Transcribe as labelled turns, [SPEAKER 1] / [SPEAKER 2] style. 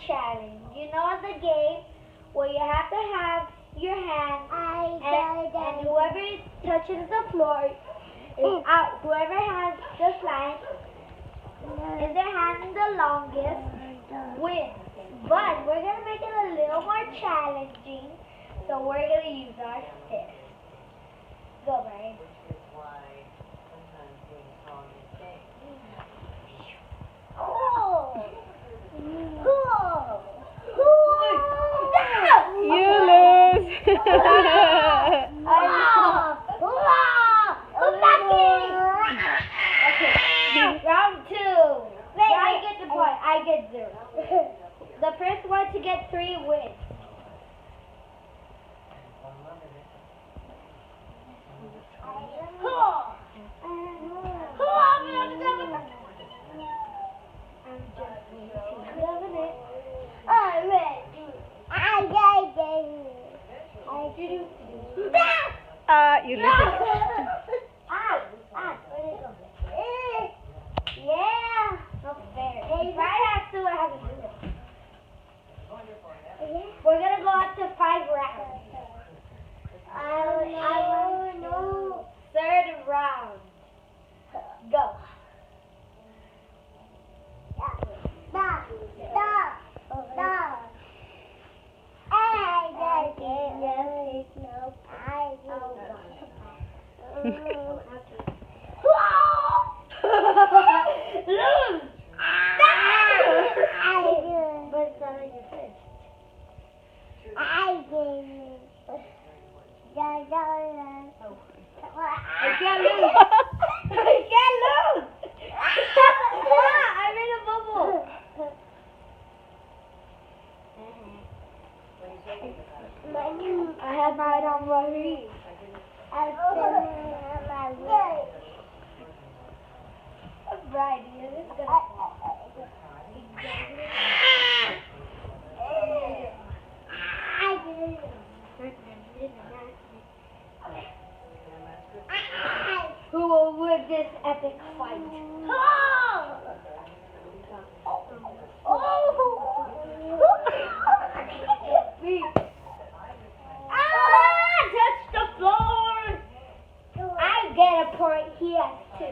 [SPEAKER 1] challenge. You know the game where you have to have your hand and whoever touches the floor is out. Whoever has the slime in their hand the longest wins. But we're gonna make it a little more challenging, so we're gonna use our sticks. Go, Brian. Cool. Cool.
[SPEAKER 2] You lose.
[SPEAKER 1] Okay, round 2. I get the point. I get 0. The first one to get 3 wins.
[SPEAKER 2] You lose.
[SPEAKER 1] Yeah, not fair. Brian has to have it. We're gonna go up to 5 rounds. I know. Third round. Go. Lose! But it's not like you finished. I can't lose. I can't lose. I'm in a bubble. I have mine on Marie. Right, this is gonna Who will win this epic fight? Touch the floor! I get a point, he has 2.